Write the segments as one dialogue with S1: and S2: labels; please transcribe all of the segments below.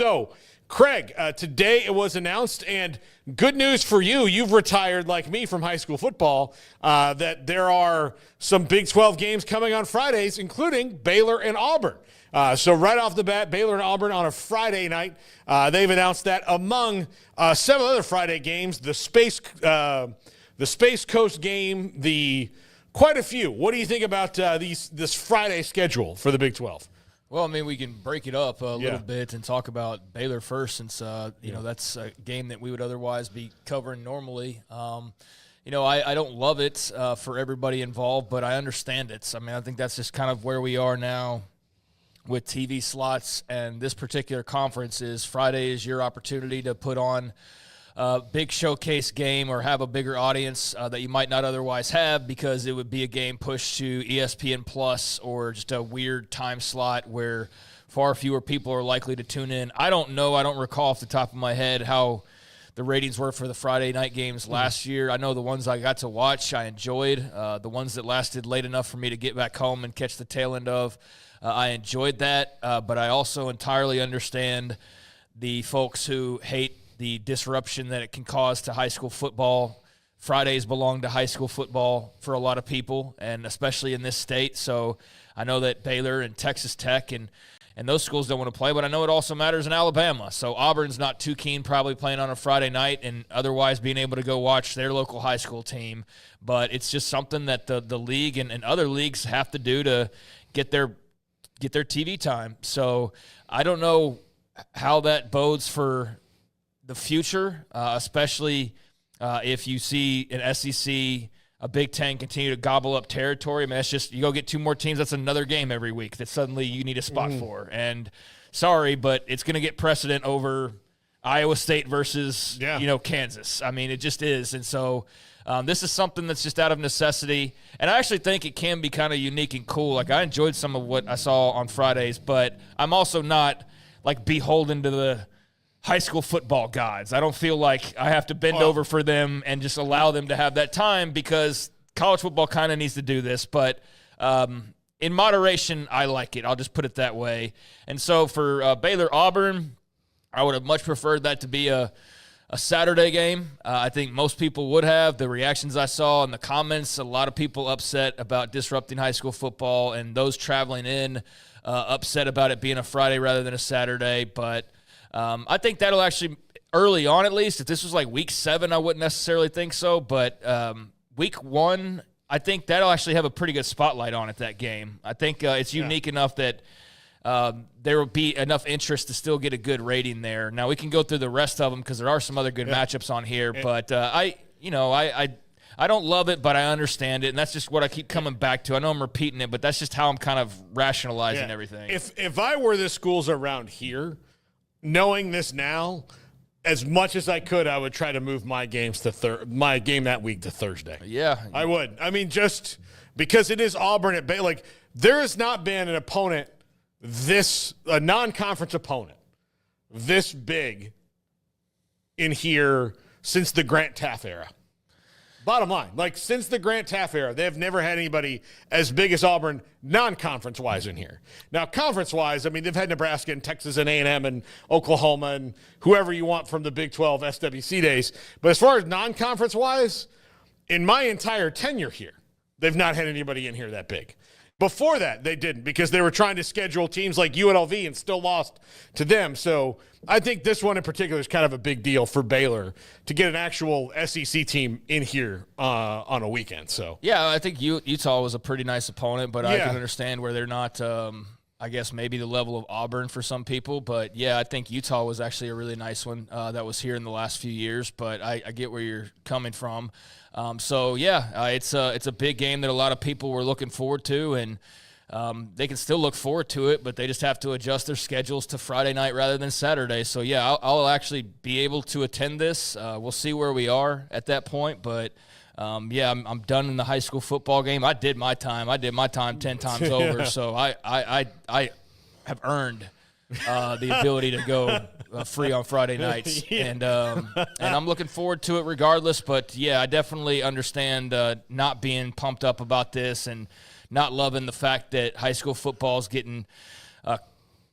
S1: So, Craig, today it was announced, and good news for you, you've retired like me from high school football, that there are some Big 12 games coming on Fridays, including Baylor and Auburn. So right off the bat, Baylor and Auburn on a Friday night. They've announced that among several other Friday games, the Space Coast game, quite a few. What do you think about this Friday schedule for the Big 12?
S2: Well, I mean, we can break it up a little bit and talk about Baylor first, since you know that's a game that we would otherwise be covering normally. You know, I don't love it for everybody involved, but I understand it. I mean, I think that's just kind of where we are now with TV slots, and this particular conference is Friday is your opportunity to put on a big showcase game or have a bigger audience that you might not otherwise have, because it would be a game pushed to ESPN Plus or just a weird time slot where far fewer people are likely to tune in. I don't know. I don't recall off the top of my head how the ratings were for the Friday night games last year. I know the ones I got to watch I enjoyed. The ones that lasted late enough for me to get back home and catch the tail end of, I enjoyed that. But I also entirely understand the folks who hate the disruption that it can cause to high school football. Fridays belong to high school football for a lot of people, and especially in this state. So I know that Baylor and Texas Tech and those schools don't want to play, but I know it also matters in Alabama. So Auburn's not too keen probably playing on a Friday night and otherwise being able to go watch their local high school team. But it's just something that the league and other leagues have to do to get their TV time. So I don't know how that bodes for the future, especially if you see an SEC, a Big Ten continue to gobble up territory. I mean, that's just, you go get two more teams, that's another game every week that suddenly you need a spot for. And sorry, but it's going to get precedent over Iowa State versus, Kansas. I mean, it just is. And so this is something that's just out of necessity. And I actually think it can be kind of unique and cool. Like, I enjoyed some of what I saw on Fridays, but I'm also not, like, beholden to the high school football gods. I don't feel like I have to bend over for them and just allow them to have that time, because college football kind of needs to do this. But in moderation, I like it. I'll just put it that way. And so for Baylor-Auburn, I would have much preferred that to be a Saturday game. I think most people would have. The reactions I saw in the comments, a lot of people upset about disrupting high school football, and those traveling in upset about it being a Friday rather than a Saturday. But I think that'll actually, early on at least, if this was like week 7, I wouldn't necessarily think so. But week 1, I think that'll actually have a pretty good spotlight on it, that game. I think it's unique enough that there will be enough interest to still get a good rating there. Now, we can go through the rest of them because there are some other good matchups on here. But I don't love it, but I understand it, and that's just what I keep coming back to. I know I'm repeating it, but that's just how I'm kind of rationalizing everything.
S1: If I were the schools around here, knowing this now, as much as I could, I would try to move my games to my game that week to Thursday.
S2: Yeah,
S1: I would. I mean, just because it is Auburn at Bay. Like, there has not been an opponent a non-conference opponent this big in here since the Grant Taft era. Bottom line, like, since the Grant Taft era, they have never had anybody as big as Auburn non-conference-wise in here. Now, conference-wise, I mean, they've had Nebraska and Texas and A&M and Oklahoma and whoever you want from the Big 12 SWC days. But as far as non-conference-wise, in my entire tenure here, they've not had anybody in here that big. Before that, they didn't, because they were trying to schedule teams like UNLV and still lost to them. So I think this one in particular is kind of a big deal for Baylor to get an actual SEC team in here on a weekend. So
S2: yeah, I think Utah was a pretty nice opponent, but I can understand where they're not, I guess, maybe the level of Auburn for some people. But, yeah, I think Utah was actually a really nice one that was here in the last few years. But I get where you're coming from. It's a big game that a lot of people were looking forward to, and they can still look forward to it, but they just have to adjust their schedules to Friday night rather than Saturday. So, yeah, I'll actually be able to attend this. We'll see where we are at that point. But, I'm done in the high school football game. I did my time. 10 times over. So I have earned the ability to go free on Friday nights. And I'm looking forward to it regardless. But, yeah, I definitely understand not being pumped up about this and not loving the fact that high school football is getting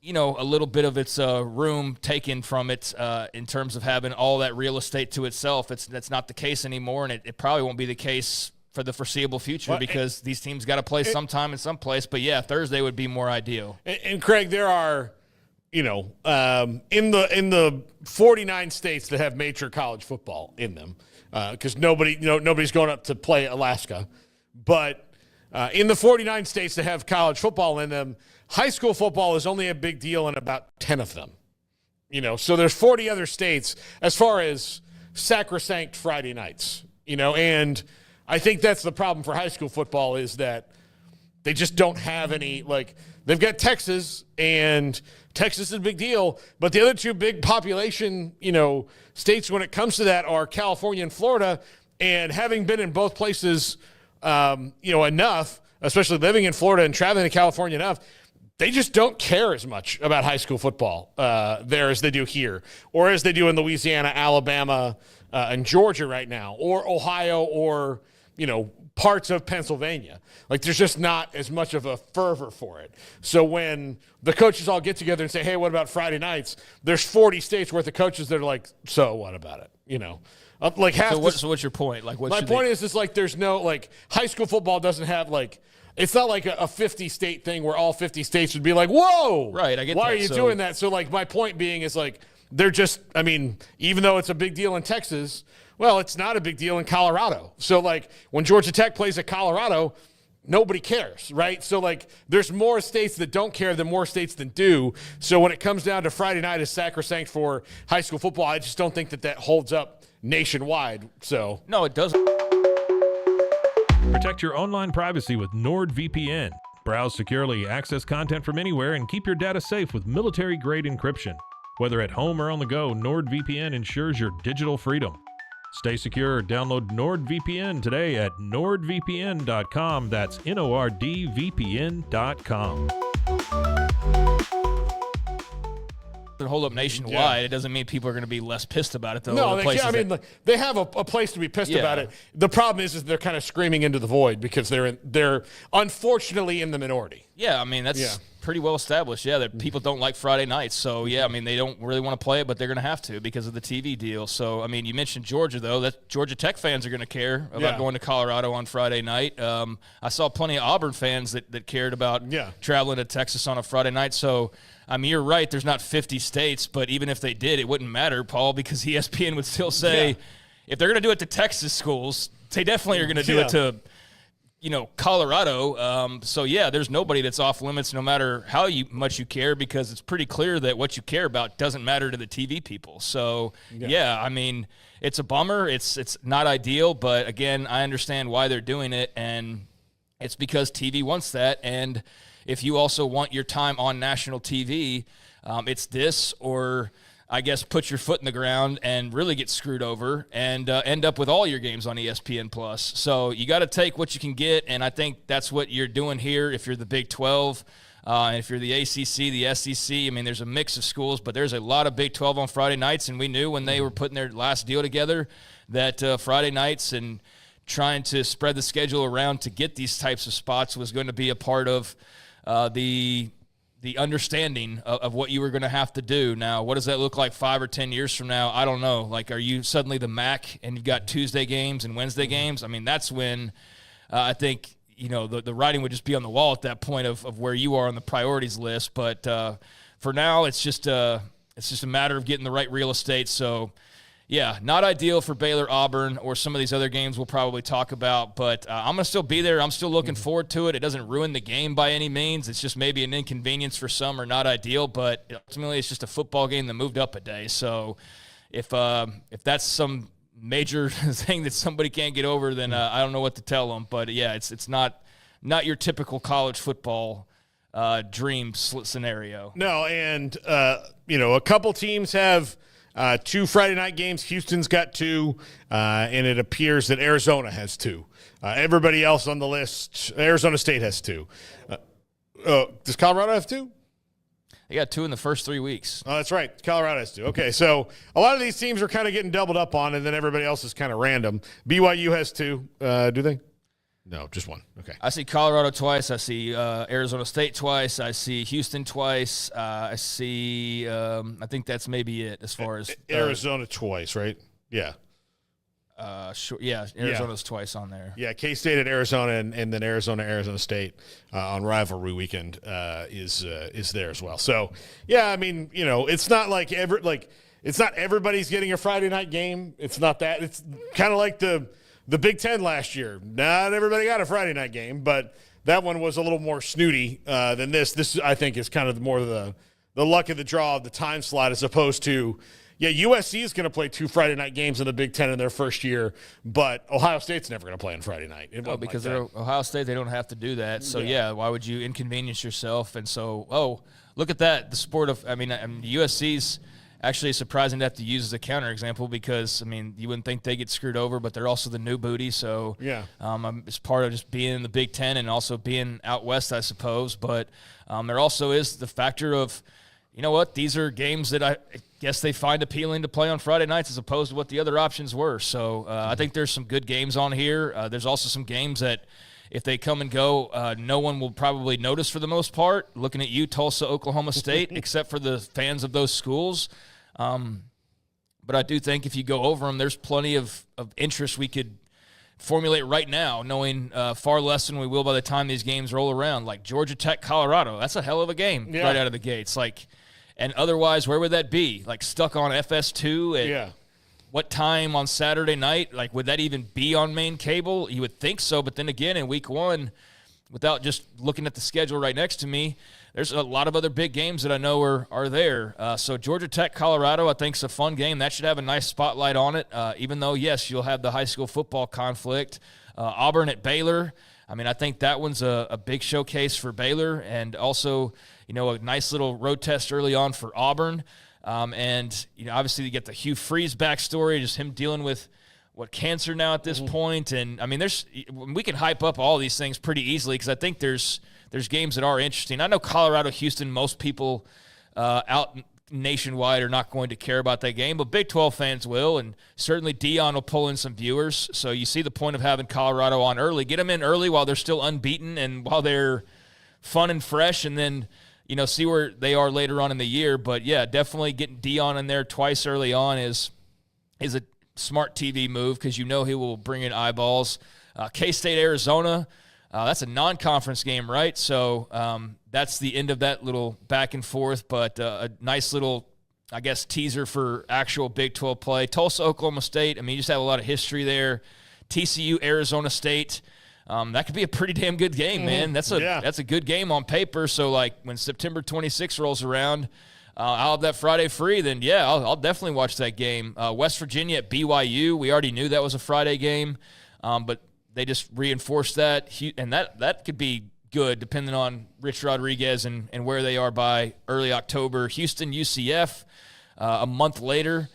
S2: a little bit of its room taken from it in terms of having all that real estate to itself. That's not the case anymore, and it probably won't be the case for the foreseeable future because these teams got to play sometime in some place. But, yeah, Thursday would be more ideal.
S1: And Craig, there are, in the 49 states that have major college football in them, because nobody's going up to play Alaska. But in the 49 states that have college football in them, high school football is only a big deal in about 10 of them. So there's 40 other states as far as sacrosanct Friday nights, and I think that's the problem for high school football is that they just don't have any, they've got Texas, and Texas is a big deal, but the other two big population, states when it comes to that are California and Florida, and having been in both places, enough, especially living in Florida and traveling to California enough, they just don't care as much about high school football there as they do here, or as they do in Louisiana, Alabama, and Georgia right now, or Ohio, or parts of Pennsylvania. There's just not as much of a fervor for it. So when the coaches all get together and say, hey, what about Friday nights? There's 40 states worth of coaches that are like, so what about it?
S2: So what's your point?
S1: My point is there's no, high school football doesn't have, it's not like a 50-state thing where all 50 states would be like, whoa.
S2: Right, I get
S1: why
S2: that.
S1: Are you doing that? So, my point being is, they're just, even though it's a big deal in Texas, well, it's not a big deal in Colorado. So, when Georgia Tech plays at Colorado, nobody cares, right? So, there's more states that don't care than more states that do. So, when it comes down to Friday night as sacrosanct for high school football, I just don't think that holds up nationwide. So
S2: no, it doesn't.
S3: Protect your online privacy with Nord VPN. Browse securely, access content from anywhere, and keep your data safe with military-grade encryption. Whether at home or on the go, Nord VPN ensures your digital freedom. Stay secure. Download NordVPN today at nordvpn.com. That's NORDVPN.com.
S2: Hold up nationwide. It doesn't mean people are going to be less pissed about it, though.
S1: No, they have a place to be pissed about it. The problem is they're kind of screaming into the void because they're unfortunately in the minority.
S2: Yeah, that's pretty well established. Yeah, that people don't like Friday nights. So, yeah, they don't really want to play it, but they're going to have to because of the TV deal. So, you mentioned Georgia, though. That Georgia Tech fans are going to care about going to Colorado on Friday night. I saw plenty of Auburn fans that cared about traveling to Texas on a Friday night. So, you're right. There's not 50 states, but even if they did, it wouldn't matter, Paul, because ESPN would still say if they're going to do it to Texas schools, they definitely are going to do it to, Colorado. So, yeah, there's nobody that's off limits no matter how much you care because it's pretty clear that what you care about doesn't matter to the TV people. So, it's a bummer. It's not ideal, but, again, I understand why they're doing it, and it's because TV wants that, and if you also want your time on national TV, it's this or, I guess, put your foot in the ground and really get screwed over and end up with all your games on ESPN+. So you got to take what you can get, and I think that's what you're doing here if you're the Big 12. And if you're the ACC, the SEC, there's a mix of schools, but there's a lot of Big 12 on Friday nights, and we knew when they were putting their last deal together that Friday nights and trying to spread the schedule around to get these types of spots was going to be a part of the understanding of what you were going to have to do. Now, what does that look like 5 or 10 years from now? I don't know. Are you suddenly the MAC and you've got Tuesday games and Wednesday games? That's when I think, the writing would just be on the wall at that point of where you are on the priorities list. But for now, it's just a matter of getting the right real estate. So, yeah, not ideal for Baylor, Auburn, or some of these other games we'll probably talk about, but I'm going to still be there. I'm still looking forward to it. It doesn't ruin the game by any means. It's just maybe an inconvenience for some or not ideal, but ultimately it's just a football game that moved up a day. So if that's some major thing that somebody can't get over, then I don't know what to tell them. But, yeah, it's not your typical college football dream scenario.
S1: No, and, a couple teams have – 2 Friday night games. Houston's got 2, and it appears that Arizona has 2. Everybody else on the list, Arizona State has 2. Does Colorado have 2?
S2: They got 2 in the first 3 weeks.
S1: Oh, that's right. Colorado has 2. Okay, so a lot of these teams are kind of getting doubled up on, and then everybody else is kind of random. BYU has 2. Do they? No, just one. Okay.
S2: I see Colorado twice. I see Arizona State twice. I see Houston twice. I see. I think that's maybe it as far as
S1: Arizona twice, right? Yeah.
S2: Sure. Yeah, Arizona's twice on there.
S1: Yeah, K-State at Arizona, and then Arizona State on rivalry weekend is there as well. So yeah, I mean, it's not like it's not everybody's getting a Friday night game. It's not that. It's kind of like the Big Ten last year. Not everybody got a Friday night game, but that one was a little more snooty than this. This, I think, is kind of more the luck of the draw of the time slot as opposed to, USC is going to play 2 Friday night games in the Big Ten in their first year, but Ohio State's never going to play on Friday night.
S2: Because they're Ohio State, they don't have to do that. So, why would you inconvenience yourself? And so, look at that. The sport of, USC's actually surprising to have to use as a counterexample because, you wouldn't think they get screwed over, but they're also the new booty. So, it's part of just being in the Big Ten and also being out west, I suppose. But there also is the factor of, these are games that I guess they find appealing to play on Friday nights as opposed to what the other options were. So I think there's some good games on here. There's also some games that if they come and go, no one will probably notice for the most part. Looking at you, Tulsa, Oklahoma State, except for the fans of those schools. But I do think if you go over them, there's plenty of interest we could formulate right now, knowing far less than we will by the time these games roll around. Like Georgia Tech, Colorado, that's a hell of a game right out of the gates. And otherwise, where would that be? Stuck on FS2 at what time on Saturday night? Would that even be on main cable? You would think so, but then again, in week 1, without just looking at the schedule right next to me, there's a lot of other big games that I know are there. So Georgia Tech, Colorado, I think is a fun game. That should have a nice spotlight on it, even though, yes, you'll have the high school football conflict. Auburn at Baylor. I think that one's a big showcase for Baylor and also, a nice little road test early on for Auburn. And, obviously you get the Hugh Freeze backstory, just him dealing with cancer now at this point. And, we can hype up all these things pretty easily because I think there's games that are interesting. I know Colorado, Houston, most people out nationwide are not going to care about that game, but Big 12 fans will, and certainly Dion will pull in some viewers. So you see the point of having Colorado on early. Get them in early while they're still unbeaten and while they're fun and fresh, and then see where they are later on in the year. But, yeah, definitely getting Dion in there twice early on is a smart TV move because he will bring in eyeballs. K-State, Arizona, that's a non-conference game, right? So that's the end of that little back and forth, but a nice little, I guess, teaser for actual Big 12 play. Tulsa, Oklahoma State, you just have a lot of history there. TCU, Arizona State. That could be a pretty damn good game, man. That's a good game on paper. So, when September 26th rolls around, I'll have that Friday free, then, I'll definitely watch that game. West Virginia at BYU. We already knew that was a Friday game, but they just reinforced that. And that could be good depending on Rich Rodriguez and where they are by early October. Houston, UCF, a month later.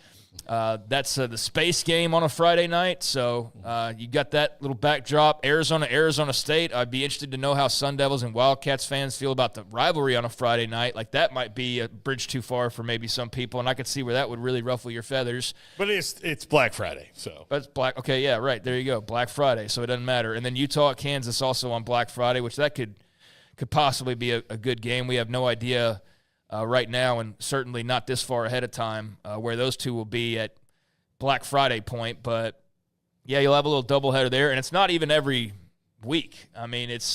S2: That's the space game on a Friday night, so you got that little backdrop. Arizona State. I'd be interested to know how Sun Devils and Wildcats fans feel about the rivalry on a Friday night. That might be a bridge too far for maybe some people, and I could see where that would really ruffle your feathers.
S1: But it's Black Friday, so.
S2: But it's Black. Okay, yeah, right. There you go. Black Friday, so it doesn't matter. And then Utah at Kansas also on Black Friday, which that could possibly be a good game. We have no idea right now, and certainly not this far ahead of time, where those two will be at Black Friday point. But, you'll have a little doubleheader there, and it's not even every week.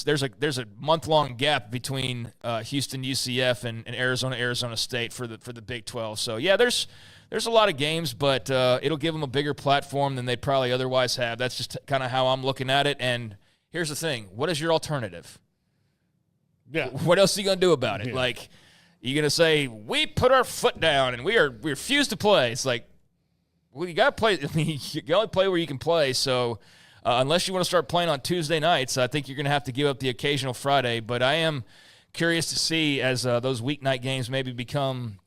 S2: There's a month-long gap between Houston, UCF, and Arizona State for the Big 12. So, there's a lot of games, but it'll give them a bigger platform than they probably otherwise have. That's just kind of how I'm looking at it. And here's the thing. What is your alternative?
S1: Yeah.
S2: What else are you going to do about it?
S1: Yeah.
S2: You're going to say, we put our foot down and we refuse to play. It's well, you got to play. You can only play where you can play. So unless you want to start playing on Tuesday nights, I think you're going to have to give up the occasional Friday. But I am curious to see as those weeknight games maybe become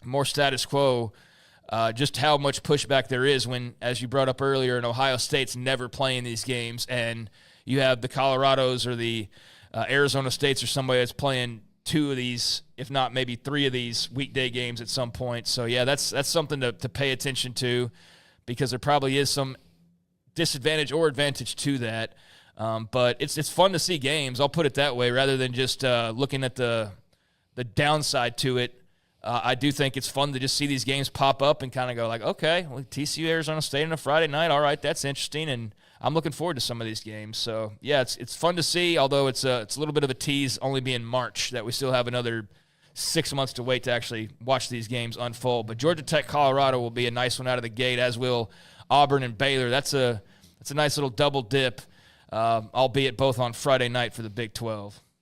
S2: more status quo, just how much pushback there is when, as you brought up earlier, in Ohio State's never playing these games, and you have the Colorados or the Arizona States or somebody that's playing 2 of these, if not maybe 3 of these weekday games at some point. So, that's something to pay attention to because there probably is some disadvantage or advantage to that. But it's fun to see games. I'll put it that way, rather than just looking at the downside to it. I do think it's fun to just see these games pop up and kind of go like, okay, well, TCU Arizona State on a Friday night. All right, that's interesting, and I'm looking forward to some of these games. So yeah, it's fun to see. Although it's a little bit of a tease, only being March, that we still have another 6 months to wait to actually watch these games unfold. But Georgia Tech, Colorado will be a nice one out of the gate, as will Auburn and Baylor. That's a nice little double dip, albeit both on Friday night for the Big 12.